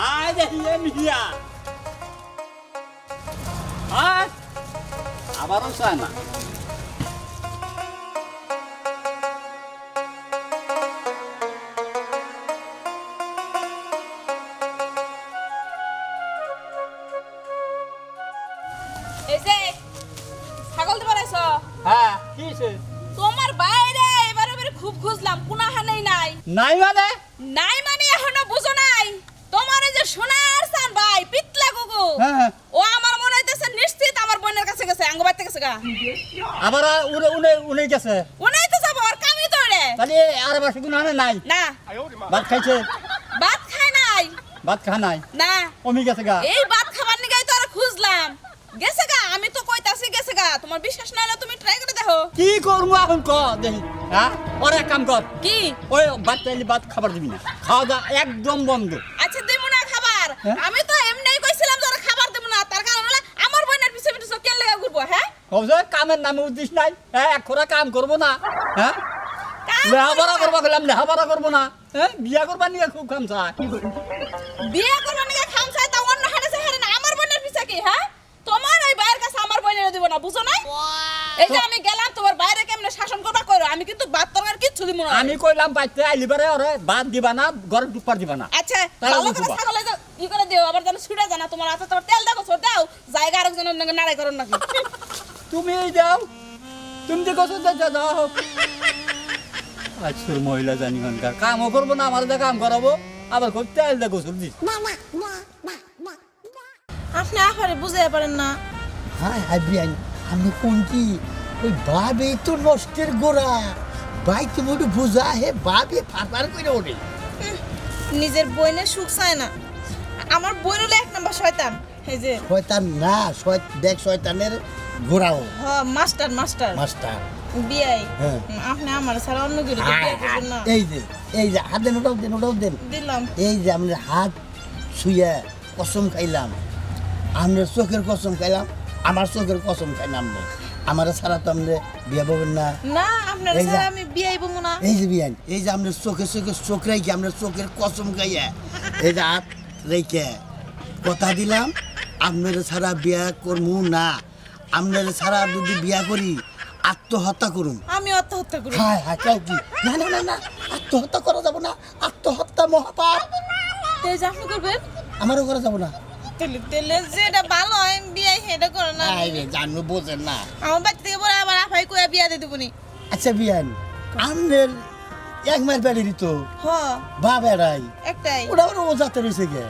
আয় দেখি মিয়া আয় আবারও চায় না এই যে ছাগল দিবার আইছো হ্যাঁ কি হইছে তোমার বাইরে এবারে এবারে খুব খুঁজলাম কোনাখানেই নাই নাই মানে নাই মানে এখনো বুঝো নাই তোমার এই যে সোনার সান ভাই পিতলা গুগু হ্যাঁ ও আমার মনে হইতেছে নিশ্চিত আমার বোনের কাছে গেছে আঙ্গ বাইতে গেছে গা আবার উনে উনে উনে গেছে ওনাই তো যাবো আর কামই তো রে তাহলে আর বাসে কোনো আনে নাই না ভাত খাইছে ভাত খাই নাই ভাত খা নাই না কমি গেছে গা এই ভাত খাবার নিগাই তো আর খুঁজলাম গেছে গা আমি তো কইতাছি গেছে গা তোমার বিশ্বাস না হলে তুমি ট্রাই করে দেখো কি করবো এখন ক দেখি হ্যাঁ ওর এক কাম কর কি ওই ভাত চাইলে ভাত খাবার দিবি না খাওয়া দাওয়া একদম বন্ধ আচ্ছা দেবো না খাবার হ্যাঁ? আমি তো এমনিই কইছিলাম তোরা খাবার দেবো না তার কারণ হলো আমার বোনের পিছে পিছে কেন লাগা ঘুরবো হ্যাঁ কবছে কামের নামে উদ্দিস নাই হ্যাঁ এক খোরা কাম করবো না হ্যাঁ কাম লেহাপড়া করবো গেলাম লেহাপড়া করবো না হ্যাঁ বিয়া করবা নিয়ে খুব কাম চায় বিয়ে করবো নাকি খাম চাই তা অন্য হারে সে হারে না আমার বোনের পিছে কি হ্যাঁ তোমার ওই বাইরের কাছে আমার বোনের দিব না বুঝো না এই যে আমি গেলাম তোমার বাইরে কেমনে শাসন করবা করো আমি কিন্তু ভাত তরকারি কিচ্ছু দিব না আমি কইলাম বাইতে আইলিবারে ওরে ভাত দিবা না ঘরে ঢুকবার দিবা না আচ্ছা তাহলে ভালো করে বুঝবা। ছাগলে ই করে দিও আবার যেন ছুটে জানা তোমার হাতে তোমার তেল দেখো ছোট দাও জায়গা আরেকজনের নাকি নাড়াই করো নাকি তুমি এই দাও তুমি যে কত দাও হোক আজকের মহিলা জানি কানকার কামও করবো না আমার যা কাম করাবো আবার করতে আইল দা গোসল দিস আপনি আফারে বুঝতে পারেন না হ্যাঁ হ্যাঁ বিয়ান আমি কোনটি ওই বাবে তো নষ্টের গোড়া ভাই তুমি একটু বুঝা হে বাবে ফারফার করে ওঠে নিজের বোনের সুখ চায় না আমার বোন হলো এক নম্বর শয়তান এই যে শয়তান না দেখ শয়তানের গোড়াও হ মাস্টার মাস্টার মাস্টার বিয়াই হ্যাঁ। আপনি আমার ছাড়া অন্য কেউ বিয়ে করবেন না এই যে হাত দেন ওটাও দেন দিলাম এই যে আমরা হাত শুয়ে কসম খাইলাম আমরা চোখের কসম খাইলাম আমার চোখের কসম খাইলাম না আমার ছাড়া তো আমরা বিয়ে পাবেন না না আপনার এই যে- ছাড়া আমি বিয়াই বমু না এই যে বিয়ান এই যে আমরা চোখ রেখে আমরা চোখের কসম খাইয়া এই যে হাত রেখে কথা দিলাম আপনার ছাড়া বিয়া করবো না আপনার ছাড়া যদি বিয়া করি আত্মহত্যা করুন আমি আত্মহত্যা করি হ্যাঁ হ্যাঁ কেউ কি না না না না আত্মহত্যা করা যাবো না আত্মহত্যা মহাপাপ এই যে আপনি করবেন আমারও করা যাবো না তেলে তেলে যেটা ভালো হয় বিয়াই সেটা করে না আই রে জানবো বোঝেন না আমার বাড়ি থেকে পরে আবার আফাই কইয়া বিয়া দিয়ে দেবনি আচ্ছা বিয়ান আপনার এক মাইল বেড়েরই তো হ বা বেড়াই একটাই ওটা আবার ও যাতে রয়েছে গে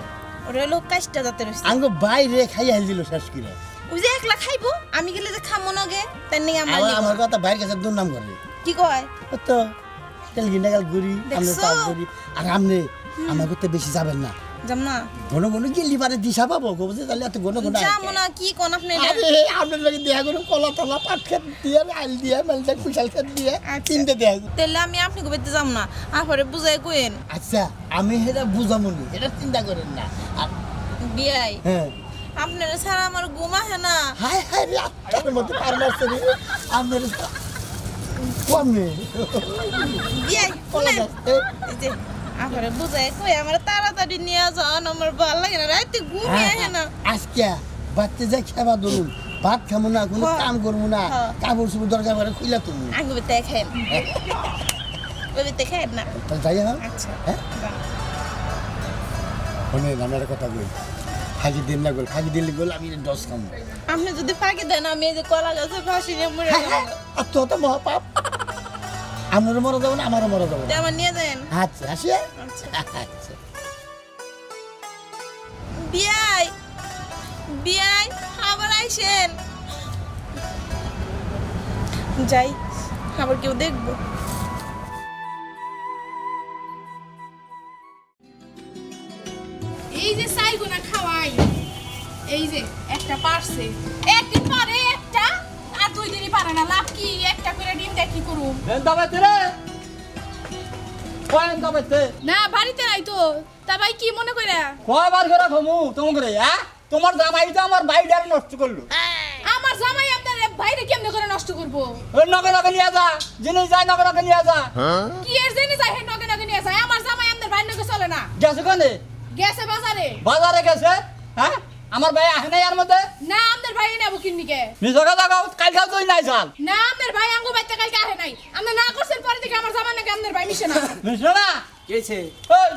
ওরে লোক কাজটা যাতে রয়েছে আঙ্গ বাইরে খাইয়া দিল শেষ করে ওই যে একলা খাইবো আমি গেলে যে খামো না গে তার নিয়ে আমার আবার লিগো। আমার কথা বাইরের কাছে দুর্নাম করে কি কয় ও তো তেল গিন্ডাগাল ঘুরি আমরা দেখছো? তাও ঘুরি আর আপনি আমার করতে বেশি যাবেন না যাম না ঘন ঘন গেলি পারে দিশা পাবো বুঝতে তাহলে এত ঘন ঘন যাবো না কি কোন আপনি এটা? আরে আপনার লাগে দেয়া করুন কলা তলা পাট খেত দিয়ে আইল দিয়ে মালটা কুশাল খেত দিয়ে আচ্ছা। তিনটে দেয়া তাহলে আমি আপনি কইতে যাম না আফারে বুঝাই কইেন আচ্ছা আমি সেটা বুঝামনি এটা চিন্তা করেন না আর বিয়াই হ্যাঁ আপনার ছাড়া আমার ঘুম আসে না হায় হায় রে আপনার মধ্যে পারমার্স রে আপনার কমে বিয়াই কলা শুনেন গাছ এই যে আফারে বুঝাই কই আমার তাড়াতাড়ি নিয়ে যান আমার ভালো লাগে না রাতে ঘুমই আসে না আজকে বাচ্চা যাই খাবা ধরুন ভাত খাবো না কোনো হ্যাঁ। কাম করবো না হ্যাঁ। কাপড় চুপড় দরকার পড়ে খুইলা তুমি আঙ্গুর বেতে খাইন ওই বেতে খাইন না তাহলে যাই হ্যাঁ আচ্ছা হ্যাঁ শোনে আমার কথা বলি ফাঁকি দিন না গোল ফাঁকি দিলে গোল আমি দশ খাবো আপনি যদি ফাঁকি দেন আমি এই যে কলা গাছে ফাঁসি নিয়ে মরে যাবো আত্মহত্যা মহাপাপ আমারও মরা যাবো না আমারও মরা যাবো না তা আমার নিয়ে যান আচ্ছা আসি আচ্ছা আচ্ছা বিয়াই বিয়াই আবার আইসেন যাই আবার কেউ দেখবো এই যে সাইগুনা খাওয়াই এই যে একটা পারছে একদিন পারে একটা আর দুই দিনই পারে না লাভ কি একটা করে ডিম দেখ কি করুম দাবাইতে রে কয়েন দাবাইতে না বাড়িতে নাই তো তা ভাই কি মনে কইরা কয়বার করে ঘুমু তোমার করে হ্যাঁ তোমার জামাই তো আমার বাইডার নষ্ট করলো আমার জামাই আপনার বাইরে কেমনে করে নষ্ট করবো ওই নগে নগে নিয়ে যা জিনিস যায় নগে নগে নিয়ে যা কি এর জেনে যায় হে নগে নগে নিয়ে যায় আমার জামাই আপনার বাইরে নগে চলে না গেছে কোনে গেছে বাজারে। বাজারে গেছে হ্যাঁ আমার ভাই আহে নাই এর মধ্যে না আপনার ভাই নেব কিন্নিকে। নিজকে জাগাও কালকে তুই নাই চাল না আপনার ভাই আঙ্গু বাইতে কালকে আহে নাই। আপনি না করছেন পরে থেকে আমার জামাই নাকি আপনার ভাই মিশে না। বুঝছো না গেছে ওই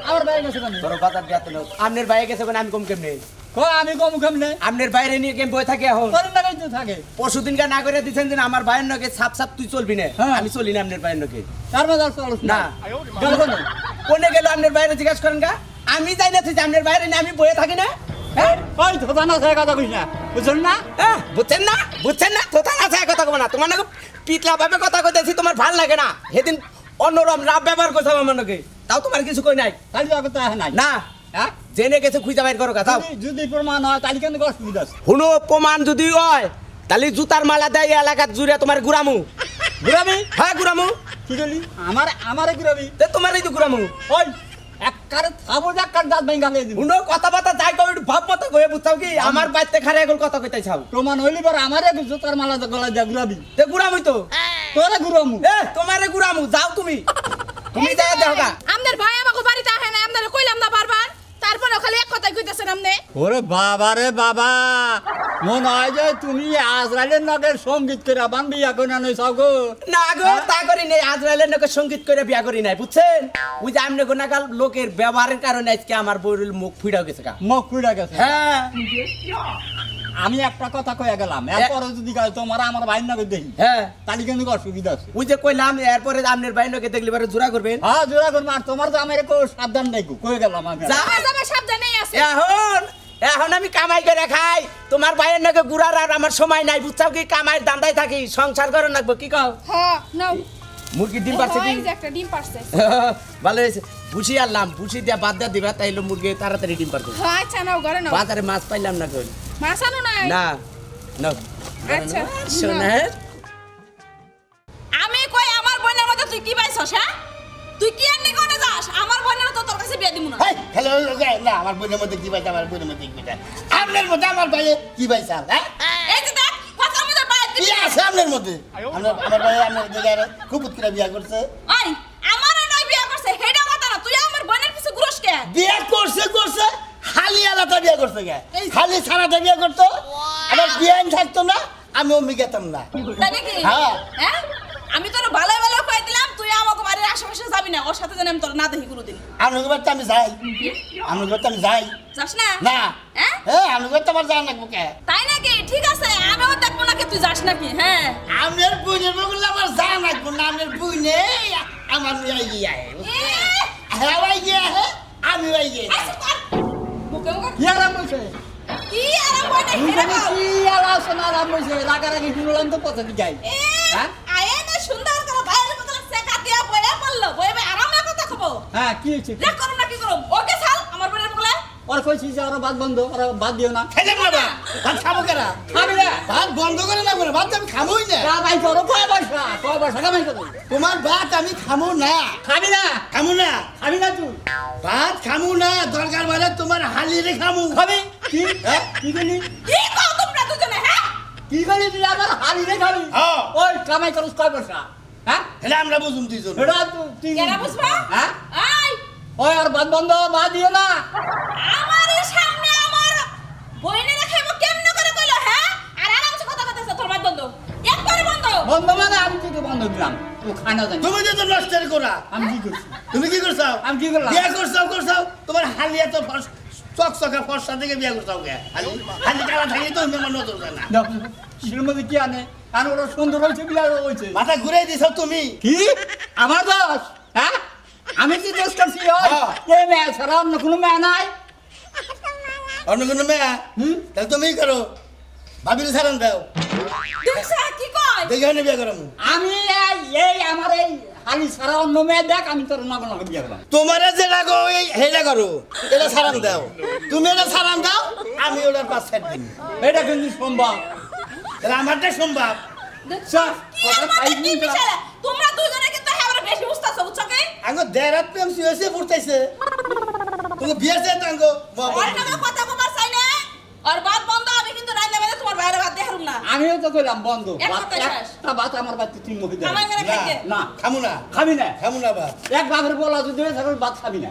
আমার ভাই গেছে কেন তোর বাজার দিতে লোক আমনের বাইরে গেছে কোন আমি কম কেমনে কই আমি কম কেমনে আমনের বাইরে নিয়ে কেম বই থাকে এখন তোর নাকি তুই থাকে পরশুদিন না করে দিছেন যে আমার ভাইয়ের নকে ছাপ ছাপ তুই চলবি না হ্যাঁ। আমি চলি না আমনের ভাইয়ের নকে তার মধ্যে চলছ না গেল কেন কোনে গেল আমনের বাইরে জিজ্ঞাসা করেন গা আমি যাই না তুই যে আমনের বাইরে নিয়ে আমি বয়ে থাকি না হ্যাঁ ওই ধোতা না সে কথা কইছ না বুঝছেন না হ্যাঁ, বুঝছেন না তো তার আছে কথা কব না তোমার নাকি পিতলা ভাবে কথা কইতেছি তোমার ভাল লাগে না সেদিন অন্যরকম রাব ব্যবহার করছ আমার নাকি তাও তোমার কিছু কই নাই কাল যাবে তো আহে নাই না হ্যাঁ জেনে গেছে খুঁজা বাইর করো কথা যদি প্রমাণ হয় তাহলে কেন অসুবিধা আছে হুনো প্রমাণ যদি হয় তাহলে জুতার মালা দেয় এই এলাকার জুড়ে তোমার গুরামু ঘুরাবি হ্যাঁ গুরামু কি বলি আমারে ঘুরাবি তে তোমারই তো গুরামু ওই এককারে থাবো এককার দাঁত ভাঙা ফেলে দিবি হুনো কথা বাতা যাই কই একটু ভাব মতো কই বুঝছাও কি আমার বাইতে খারে এগুলো কথা কইতে চাও প্রমাণ হইলি পর আমারে জুতার মালা গলা দিয়া ঘুরাবি তে গুরামুই তো তোরে ঘুরামু এ তোমারে গুরামু যাও তুমি তুমি এই যে, যা দেখো গা আপনার ভাই আমাকে বাড়িতে আহে না। আপনারে কইলাম না বারবার। তারপরে খালি এক কথাই কইতেছেন আপনি। ওরে বাবা রে বাবা মনে হয় যে তুমি আজরাইলের নগের সঙ্গীত করে বান বিয়া করে না চাও গো না গো তা করি নাই আজরাইলের নকে সঙ্গীত করে বিয়া করি নাই বুঝছেন ওই যে আমনে গোনাগাল লোকের ব্যবহারের কারণে আজকে আমার বউর মুখ ফুইড়াও গেছে গা মুখ পুড়া গেছে হ্যাঁ আমি একটা কথা কয়ে গেলাম এরপরে যদি গাল তোমার আমার ভাই না দেখি হ্যাঁ তাহলে কিন্তু অসুবিধা আছে ওই যে কইলাম এরপরে আমনের ভাই নকে দেখলে পরে জোড়া করবেন হ্যাঁ জোড়া করবো আর তোমার তো আমার কেউ সাবধান নাই কয়ে গেলাম আমি যা আমার জামাই সাবধানেই আছে। এখন আমি কামাই করে খাই তোমার ভাইয়ের নাকি গুড়ার আর আমার সময় নাই বুঝছাও কি কামাই দান্দায় থাকি সংসার করে রাখবো কি কও হ্যাঁ নাও। মুরগির ডিম পারছে কি এই যে একটা ডিম পারছে। ভালো হয়েছে ভুসি আনলাম ভুসি দিয়া বাদ দিয়া দিবা তাইলে মুরগি তাড়াতাড়ি ডিম পারবে হ্যাঁ আচ্ছা নাও ঘরে নাও। বাজারে মাছ পাইলাম না কই মাছ আনো নাই? না না আচ্ছা শোনার আমি কই আমার বোনের মধ্যে তুই কি পাইছস হ্যাঁ তুই কি আর নিকনে যাস আমার বোনের তো তোর কাছে বিয়ে দিমু না হেই, হ্যালো না আমার বোনের মধ্যে কি পাইছে আমার বোনের মধ্যে কি পাইছে আপনার মধ্যে আমার ভাইয়ে কি পাইছে হ্যাঁ এই যে দেখ কথা মধ্যে বাইরে কি আছে আপনার মধ্যে আমার ভাই আপনার দিকে খুব উৎকরা বিয়া করছে ওই আমার নয় বিয়ে করছে হেডা কথা না তুই আমার বোনের পিছে ঘুরস কে বিয়া করছে খালি আলাদা বিয়া করছে গে খালি সারাটা বিয়া করতো আমার বিয়ে থাকতো না আমি অম্মি গেতাম না তাই নাকি হ্যাঁ। হ্যাঁ আমি তোর ভালো ভালো কই দিলাম তুই আমাকে বাড়ির আশেপাশে যাবি না ওর সাথে যেন আমি তোর না দেখি কোনোদিন আপনার বাড়িতে আমি যাই আপনার বাড়িতে আমি যাই যাস না না হ্যাঁ হ্যাঁ আপনার বাড়িতে আমার যাওয়া লাগবো কে তাই নাকি ঠিক আছে আমিও দেখবো নাকি তুই যাস নাকি হ্যাঁ আপনার বোনের বগুলো আমার যাওয়া লাগবো না আপনার বোনে আমার মেয়ে গিয়ে হ্যাঁ ভাই গিয়ে আমি ভাই গিয়ে মুখে মুখে কি আরাম হয়েছে কি আরাম হয় না তুমি হেডা জানি কও। কি আলোচনা আরাম হয়েছে রাগারাগি শুনলাম তো কথা যাই এ, হ্যাঁ আয়ে না সুন্দর করে বাইরের বদলে সেকা দিয়া বয়ে পড়লো বয়ে আরামে কথা কব হ্যাঁ কি হয়েছে যা করুম না কি করুম ওকে ছাল আমার বোনের বগলে ওর কইছি যে ওরা বাদ বন্ধ ওরা বাদ দিও না খেলে বাবা ভাত খাবো কেনা খাবি না ভাত বন্ধ করে না করে ভাত আমি খাবোই না কামাই করো কয় পয়সা কামাই করো তোমার ভাত আমি খামো না খাবি না খামো না খাবি না তুই ভাত খামু না দরকার মানে তোমার হালিরে খামু খাবি কি হ্যাঁ? কি করলি কি কও তোমরা দুজনে হ্যাঁ কি করলি তুই আমার হালি রে খাবি হ্যাঁ। ওই কামাই করস কয় পয়সা হ্যাঁ হেলে আমরা বুঝুম দুইজন এটা তুই কেনা বুঝবা হ্যাঁ আই ওই আর বাদ বন্ধ বাদ দিও না আমার সামনে আমার বইনের খাইবো কেমনে করে কইলো হ্যাঁ আর আরামসে কথা কইতেছ তোর বাদ বন্ধ একবারে বন্ধ বন্ধ মানে আমি তো বন্ধ দিলাম ও খানা জানি তুমি যে তো নষ্টের করা আমি কি করছি তুমি কি করছো আমি কি করলাম? বিয়ে করছো তোমার হালিয়া তো চকচকা ফর্সা থেকে বিয়ে করছো কে হালি কালা থাকি তো আমার নজর যায় না কিসের মধ্যে কি আনে আর ওরা সুন্দর হয়েছে বিয়ার হয়েছে মাথা ঘুরে দিছো তুমি কি আমার দোষ হ্যাঁ আমি কি দোষ করছি ওই হ্যাঁ। এই মেয়ে ছাড়া অন্য কোনো মেয়ে নাই অন্য কোনো মেয়ে তাহলে তুমি করো ভাবিলে সারান দাও দেখছ কি কয় দেখে হলে বিয়ে করো আমি এই আমার এই হালি ছাড়া অন্য মেয়ে দেখ আমি তোর নগর নগর বিয়ে করলাম তোমারে যেটা গো এই হেটা করো এটা সারান দাও তুমি এটা সারান দাও আমি ওটার পাঁচ সাইড দিন এটা কিন্তু সম্ভব এটা আমারটা সম্ভব স্যার কি এর মধ্যে কি মিশালে তোমরা দুজনে কিন্তু আমরা বেশি বুঝতাছো বুঝছো কি আঙ্গো দেরাত প্রেম সিওসে পড়তাইছে তুমি বিয়ে চাই তো আঙ্গো ওর নামে কথা কবার চাই না আর বাদ বন্ধ আমি কিন্তু রাইনা বেলা তোমার বাইরে বাদ দেখারুম না আমিও তো কইলাম বন্ধ এক ভাত কথায় শেষ। একটা ভাত আমার বাড়িতে তিন মুখে দেয় আমার ঘরে খাইতে না খামু না খাবি না খামু না ভাত এক বাপের বলা যদি হয় তাহলে ভাত খাবি না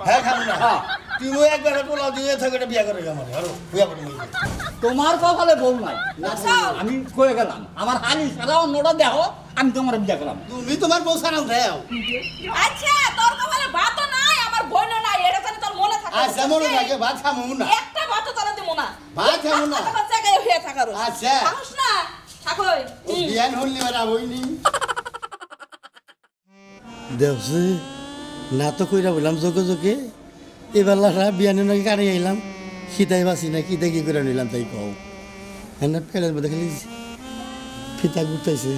হ্যাঁ খামু না হ্যাঁ তুমিও একবার পোলাও দিয়ে থাকে বিয়া করে আমার আরো বিয়া করে নিয়ে তোমার কপালে বউ নাই আচ্ছা আমি কয়ে গেলাম আমার হালি সারা অন্যটা দেখো আমি তোমার বিয়া করলাম তুমি তোমার বউ সারাম দেও আচ্ছা তোর কপালে ভাতও নাই আমার বোনও নাই এটা জানি তোর মনে থাকে আচ্ছা মনে থাকে ভাত খামু না একটা ভাতও তোরা দেবো না ভাত খাবো না। তোমার জায়গায় হয়ে থাকার আচ্ছা। থাকুস না থাকই বিয়ান হলি মারা হইনি দেবসে না তো কইরা বললাম যোগে যোগে এবেলা বিয়ানে নাকি কানে আইলাম খিদাই বাসি না খিদে কি করে নিলাম তাই কও এনে পেলের মধ্যে খালি ফিতা ঘুরতেছে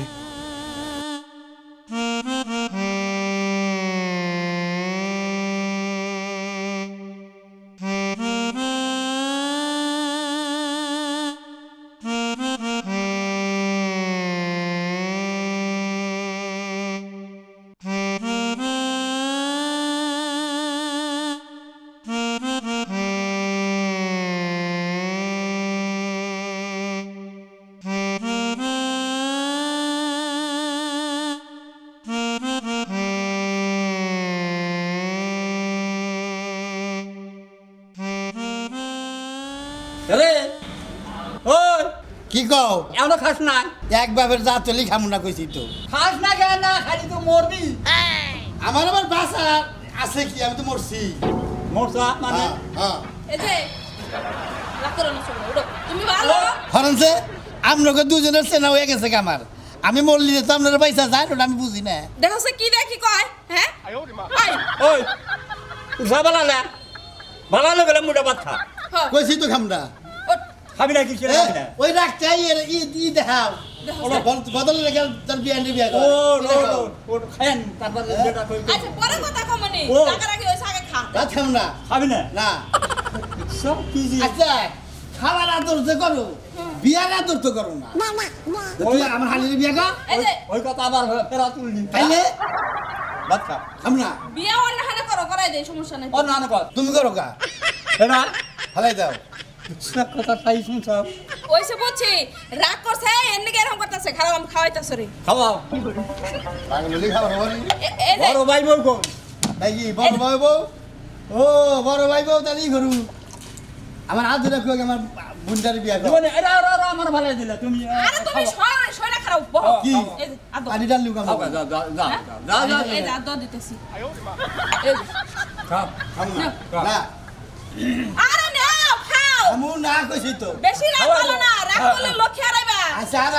রে ওই কি কও এমন খাস না এক বাবের জাত তলি খামু না কইছি তো খাস না কেন না খালি তো মরবি আমার আবার বাসা আছে কি আমি তো মরছি মরছা মানে হ্যাঁ হ্যাঁ এই যে রাগ করো না সবাই ওঠো তুমি ভালো হরনছে আপনাকে দুজনের চেনা হয়ে গেছে কি আমার আমি মরলি তো আপনারা পয়সা যায় ওটা আমি বুঝি না দেখো সে কি দেখি কয় হ্যাঁ আই ওই উঠা বালালে বালালে গেলে মুটা ভাত খা হ্যাঁ কইছি তো খামরা ওঠ খাবি না কি ছেড়ে খাবি না ওই রাখটাই ই দেখাও ওরা বদলে রেখে তার বিয়ে নিয়ে বিয়ে ও ও খায়েন তারপরে যেটা কই আচ্ছা পরে কথা কমনি ও। টাকা রাখি ওই আগে খা রাত খাম না খাবি না না সব কি জি আচ্ছা খাবার আদর তো করো বিয়ার আদর তো করো না তুই আমার হালির বিয়ে কর এই যে ওই কথা আবার ফেরা তুললি তাইলে ভাত খা খাম না বিয়া অন্য হানে করো করাই দেই সমস্যা নাই ও না না কর তুমি করো কা ফেরা ফালাই দাও সব কথা তাই শুন সব ওইসে বুঝছি রাগ করছে এমনি কি এরকম করতেছে খারাপ আমি খাওয়াইতেছে রে খাওয়াও বাঙালি খাবার হবনি এই যে বড় ভাই বউ কোন নাকি বড় ভাই বউ ও বড় ভাই বউ তাহলে ই করু আমার হাত ধরে কই আমার বুনটার বিয়ে কর জীবনে এরা আমার ভালো দিলে তুমি আরে তুমি শয়না খারাপ বহ কি? এই যে আদো পানি ডাল লিউ কাম খাও যা যা যা যা যা এই যে আদো দিতেছি এই যে খাও খাম না না আরে নাও খাও আমু না কইছি তো বেশি রাগ করো না রাগ করলে লক্ষ্যে হারাইবা আচ্ছা আর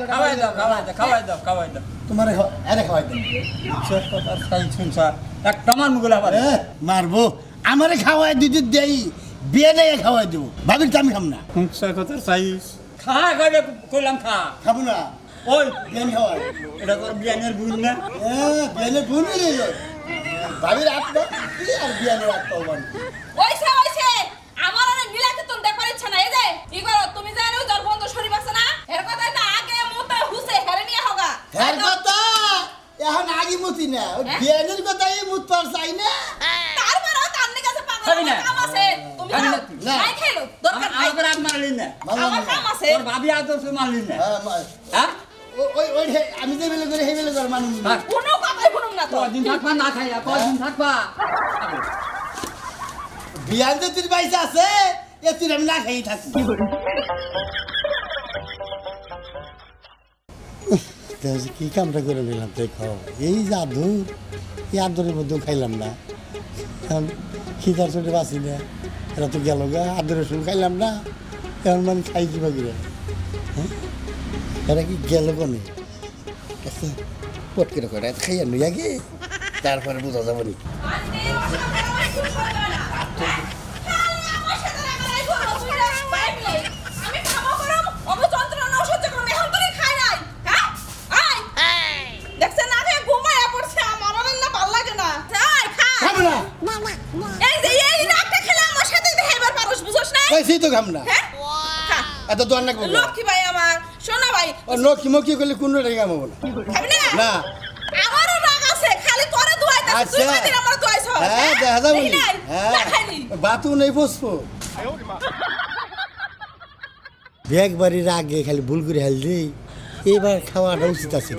খাওয়াই দাও খাওয়াই দাও তোমার আরে খাওয়াই দাও সব কথা তাই শুন স্যার একটা মান মুগলা পারে মারবো আমারে খাওয়াই দিতে দেই বিয়ে নেই খাওয়াই দেবো ভাবির তো আমি খাম না শুনছা কথা সাইজ খা কইলে কইলাম খা খাবো না ওই বিয়ান খাওয়াই এটা তোর বিয়ানের বুঝ না বিয়ানের ভুল হয়ে গেল ভাবির আত্মা কি আর বিয়ানের আত্মা বান ওইসে আমার অনেক মিলাতে তুমি দেখবার ইচ্ছা নাই এই যে ই করো তুমি জানো তোর বন্ধু শরীফ আছে না এর কথা না আগে মুতে হুসে হেরে নিয়ে হোগা হ্যাঁ কথা এখন আগে মতি না বিয়ানের কথা এই মুত পার চাই না তারপরেও তার কাছে পাগল খাবি না। কাম আছে তুমি খাবি না খাও। তুই। না। নাই খাইলো দরকার নাই আমার রাগ মারলি না আমার কাম আছে তোর ভাবি আদর্শ মারলি না হ্যাঁ, হ্যাঁ ওই ওই আমি যে বেলে করে হে বেলে করে মানুষ থাক কোনো কথাই শুনুম না তো কদিন থাকবা না খাইয়া কদিন থাকবা বিয়ান যে তোর পয়সা আছে এ তুই আমি না খাই থাকি কি কামটা করে নিলাম তাই খাও এই যে আদর এই আদরের মধ্যেও খাইলাম না এখন খিদার চোটে বাঁচি না এরা তো গেল গা আদরের শুরু খাইলাম না এখন মানে খাই কিবা করে হ্যাঁ এরা কি গেল কনে আচ্ছা পট করে করে খাইয়া নই আগে তারপরে বোঝা যাবো নি আজকে এই অসুবিধা আমার একটু সহ্য হয় না। খালি আমার সাথে রাগারাগি করো, তুই না পাইবি। আমি খাবো করম, অত যন্ত্রণাও সহ্য করম, এখন তো কি খাই নাই, হ্যাঁ? আয়। দেখছে না রে, ঘুমায়া পড়ছে, আমার আর না ভাল লাগে না। আয়, খা। খাবো না এই যে এই রাগটা খেলে আমার সাথেই বেহাইবার পারোস, বুঝোস নাই? কইছি তো খাম না হ্যাঁ? খা। এত দোয়ার না করবো লক্ষ্মী ভাই আমার, সোনা ভাই, ও নকি মকি করলে কোন রেগে কামাবো না খাবি না? না আমারও রাগ আছে, খালি তোরে দুয়াইতাছি, তুই আচ্ছা। কয়দিন আমার দুয়াইছস, হ্যাঁ দেখা যাবো দেখি নাই? না খাইলি। বাতু নেই বসবো একবারের আগে খালি ভুল করে হেল দিই এবার খাওয়াটা উচিত আছে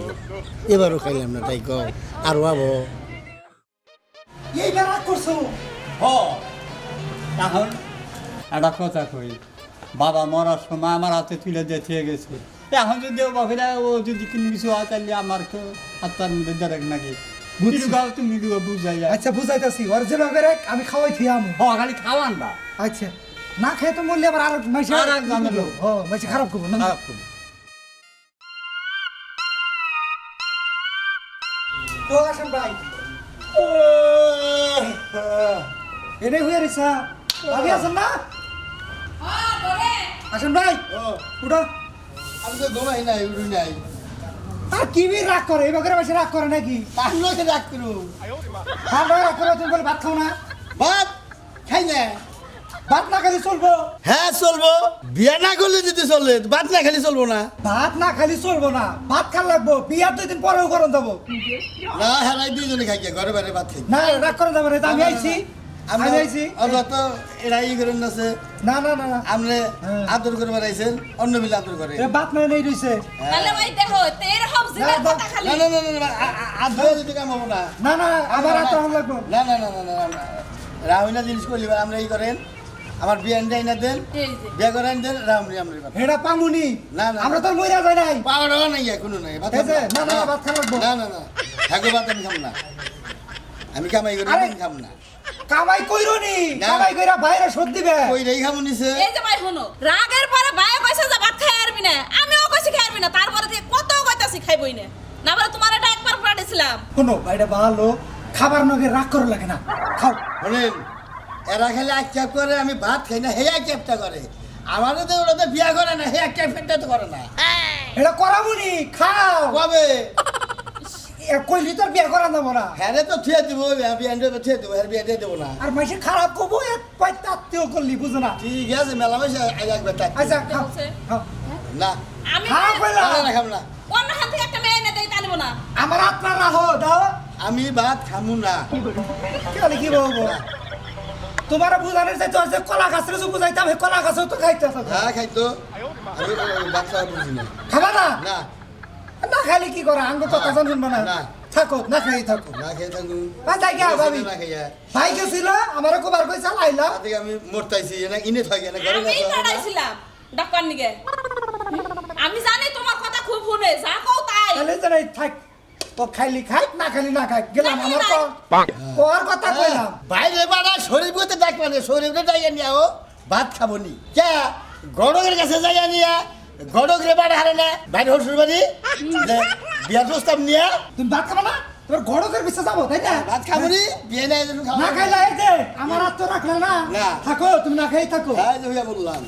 এবারও খাইলাম না তাই কও আর আবো এইবার রাগ করছো হ এখন একটা কথা কই, বাবা মরার সময় আমার হাতে তুলে দিয়ে গেছে। এখন যদি ও বাকিরা ও যদি কোনো কিছু হয় তাহলে আমার তো হাতটার মধ্যে দেখ নাকি তুমি বুঝাই যায়। আচ্ছা বুঝাইতাছি অরিজিনাল করে আমি খাওয়াই থিয়াম খালি খাওয়ান না, আচ্ছা না খেয়ে তো মরলে আবার আর মাইসে আর এক ঝামেলা। মাইসে খারাপ করবো না খারাপ করবে। তো আসেন ভাই এনে হয়ে রেছা ভাবি আছেন না হ্যাঁ করে আসেন ভাই উঠো আমি তো ঘুমাই নাই, উঠি নাই। আর কি বি রাগ করে এই বকরে মাসে রাগ করে নাকি তাহলে রাগ করু ঠান্ডা রাগ করে তুমি বলে ভাত খাও না ভাত খাই না। ভাত না খালি চলবো হ্যাঁ চলবো, বিয়া না করলে যদি চলে, ভাত না খালি চলবো না। ভাত না খালি চলবো না ভাত খাল লাগবো বিয়ার 2 দিন পরেও করন যাবো না হেলাই দুইজনে খাই গিয়া, ঘরে বাইরে ভাত খাই। না রাগ করেন যাবো না এটা আমি আইছি আমি আইছি আমরা তো এরা ই করেন আছে, না না না না আপনি হ্যাঁ। আদর করে বেড়াইছেন, অন্য মিলে আদর করে। এ ভাত নাই নেই রইছে তাহলে ভাই দেখো এরকম জিনের কথা খালি না না না না, আদর যদি কাম হবো না। না না আবার রাত হন লাগবো না না না না না, রাহুইনা জিনিস করলি আমরা ই করেন, আমার বিয়া না দেন, এই যে বিয়া করেন দেন, রাহুনি আমরা এটা পামুনি না, না। আমরা তো মইরা যাই নাই পাওয়ারও নাই, কোনো নাই। ভাত এই যে, খাবো না, না, ভাত খাওয়া লাগবো। না না না, থাকো ভাত আমি খাম না, আমি কামাই করি আরে, আমি খাম না। কামাই কইরো নি না। কামাই কইরা বাইরে শোধ দিবে ওই রেই খামু নিছে। এই যে ভাই শুনো রাগের পরে ভাই কইছে যে ভাত খাই আরবি না আমিও কইছি খাই আরবি না তারপরে দিয়ে কত কইতাছি খাইবই না না বলে তোমার এটা একবার পাঠিয়েছিলাম শুনো এটা ভালো খাবার নগে রাগ করো লাগে না খাও শোনেন, এরা খালি আক্ষেপ করে, আমি ভাত খাই না, হে আক্ষেপটা করে। আমারও তো ওরা তো বিয়া করে না, হে আক্ষেপটা তো করে না। এটা করাবুনি খাও কবে কইলি তোর বিয়ে করা যাবো না হ্যাঁ তো থুয়ে দিব, বিয়া থুয়ে দিব, হ্যাঁ বিয়া দিয়ে দেবো না। আর মাইসে খারাপ করবো এক পয়সা আত্মীয় করলি বুঝো না ঠিক আছে, মেলা মাসে একবার আচ্ছা খাও খাও না আমি খাও কইলা না খাম না, অন্য হাত থেকে একটা মেয়ে এনে দেই তা নিব না আমার আপনার রাহো দাও আমি ভাত খামু না। কেন কি বলবো তোমার বুঝানোর চাইতে হচ্ছে কলা গাছের যে বুঝাইতাম সেই কলা গাছও তো খাইতে আছে হ্যাঁ খাইতো, আমি ভাত খাওয়া বুঝি না। খাবা না না না খাইলে কি করে আঙ্গুর কথা জানবেন না না। থাকো না খাই থাকো না খেয়ে থাকুন, যাই গা ভাবি না খাইয়া ভাই গেছিল আমার কোবার কই চালাইলা তাতে আমি মরতাইছি না, ইনে থাকি না, ঘরে আমি না লড়াইছিলাম ডাক্তার নিগে আমি জানি তোমার কথা খুব শুনে যা কও তাই তাহলে তো নাই থাক তো খাইলি খাই না খাইলি না খাই গেলাম না, আমার না। তো কোয়ার কথা কইলাম বাইরে বাড়া শরীর করতে ডাক মানে শরীরকে যাইয়া নিয়া ও ভাত খাবো নি কে গড়কের কাছে যাইয়া নিয়া গড়করে বাড়া হারে না বাইরে হসুর বাড়ি যে বিয়ার প্রস্তাব নিয়া তুমি ভাত খাবা না তোর ঘড়কের পিছে যাবো তাই না ভাত খাবো নি বিয়ে নাই না খাইলা এই যে আমার হাত তো রাখলে না না। থাকো তুমি না খাই থাকো হ্যাঁ যে হইয়া বললাম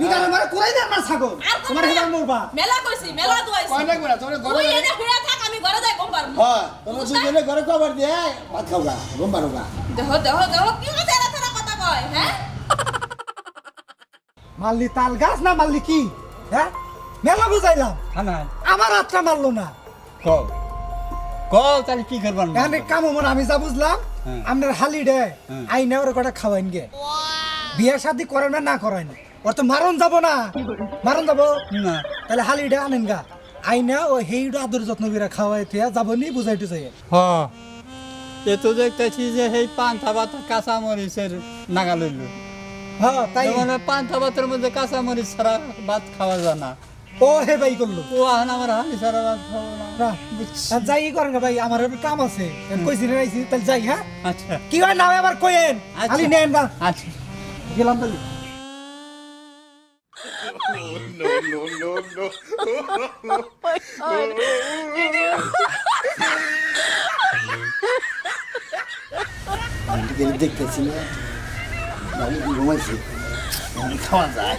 বিকালে মারে কুড়াই দেন না ছাগল আর তোমার হেলাম মরবা মেলা কইছি মেলা দুয়াইছি কয় না করে তোরে ঘরে তুই এনে হইয়া থাক আমি ঘরে যাই ঘুম পারবো হ্যাঁ তোমরা দুজনে ঘরে কবার দিয়ে ভাত খাওয়া ঘুম পারোগা দেখো দেখো দেখো কি কথা এরা তারা কথা কয় হ্যাঁ মারলি তাল গাছ না মারলি কি হ্যাঁ মেলা বুঝাইলাম খানা আমার হাতটা মারলো না কও কও তাহলে কি করবার এখানে কাম মনে আমি যা বুঝলাম হ্যাঁ। আপনার হালি ডে হ্যাঁ। আইনে ওর কটা খাওয়াইন গে বিয়ে শাদি করেন না করেন ওর তো মারণ যাব না মারণ যাব না তাহলে হালি ডে আনেন গা আইনা ও হেইটা আদর যত্ন করে খাওয়াই থিয়া যাব নি বুঝাইতে চাই হ এ তো দেখতেছি যে সেই পান্থা ভাত কাঁচা মরিচের নাগা লইল হ্যাঁ তাই মানে পান্থা ভাতের মধ্যে কাঁচা মরিচ ছাড়া ভাত খাওয়া যায় না। ও হে ভাই করলো ও এখন আমার হালি ছাড়া ভাত খাওয়া না। না আর যাই করেন গা ভাই আমার একটু কাম আছে কইছি না আইছি তাহলে যাই হ্যাঁ আচ্ছা কি হয় না আবার কইেন আচ্ছা। খালি নেন না আচ্ছা গেলাম তাহলে গেলে দেখতেছি না বাড়ি ঘুমাইছি খাওয়া যায়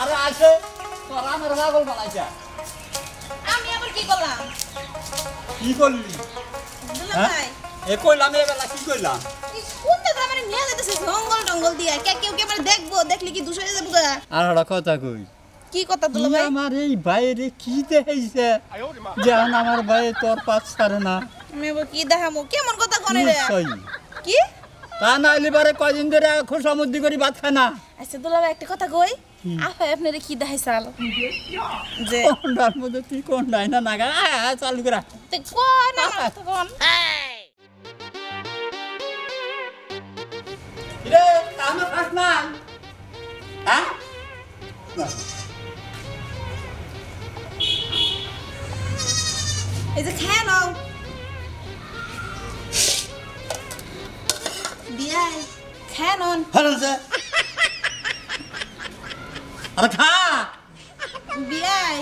আরে আছে তোর আমার পাগল বানাইছা আমি আবার কি করলাম কি করলি দুলা হ্যাঁ ভাই এ কইলাম এবেলা কি কইলাম কোনটা মানে নিয়ে যেতেছিস জঙ্গল টঙ্গল দিয়া কে কেউ কে মানে দেখবো দেখলি কি দুশো যাবো গা আর একটা কথা কই কি কথা দুলা তুই ভাই আমার এই বাইরে কি দেখাইছে যেন আমার ভাই তোর পাঁচ ছাড়ে না আমি আবার কি দেখামু কেমন কথা কোনে রে নিশ্চয়ই কি তা না হলে পরে কয়দিন ধরে খোসামুদ্দি করি ভাত খায় না। আচ্ছা দুলাভাই একটা কথা কই, আফা আপনারে কি দেখাইছাল যে কোনটার মধ্যে তুই কোনটাই না নাগা চালু করা। তে কোন আমার তো কোন রে কামে খাস না হ্যাঁ এই যে খেয়ে নাও বিয়াই খেয়ে নন হারান স্যার আরে খা বিয়াই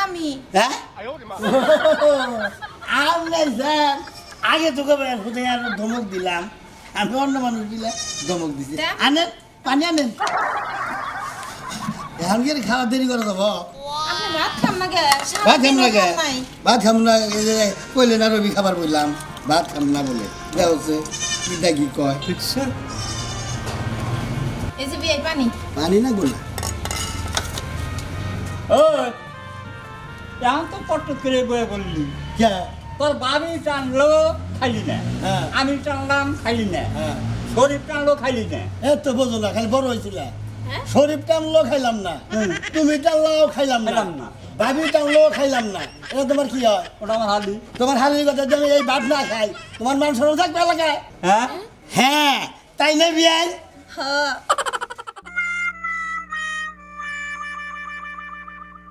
আমি হ্যাঁ আপনার স্যার আগে তোকে কোথায় আর ধমক দিলাম, আমি অন্য মানুষ দিলে ধমক দিছি। দেখ। আনেন পানি আনেন, এখন কি আর খাওয়া দেরি করে দেবো? আপনি ভাত খান না গে ভাত খাম না গে, নাই ভাত খাম না, এই যে কইলে না রবি খাবার বললাম, ভাত খাম না বলে দেওয়া হচ্ছে কি দেখি কয় ঠিকছে এই যে বিয়াই পানি পানি না গোলা। ওই এখন তো পট্ট করে বয়ে বললি কে? তোর বাবি টানলো খাইলি না, হ্যাঁ। আমি টানলাম খাইলি না, হ্যাঁ শরীর টানলো খাইলি না। এ তো বোঝো না, খালি বড় হয়েছিল। হ্যাঁ? শরীফ টানলো খাইলাম না, তুমি টানলেও খাইলাম খাইলাম না, না। ভাবি টানলেও খাইলাম না, এটা তোমার কি হয়? ওটা আমার হালি। তোমার হালির কথা যে আমি এই ভাত না খাই, তোমার মান সরম থাকবে এলাকায়? হ্যাঁ হ্যাঁ তাই না বিয়াই? হ্যাঁ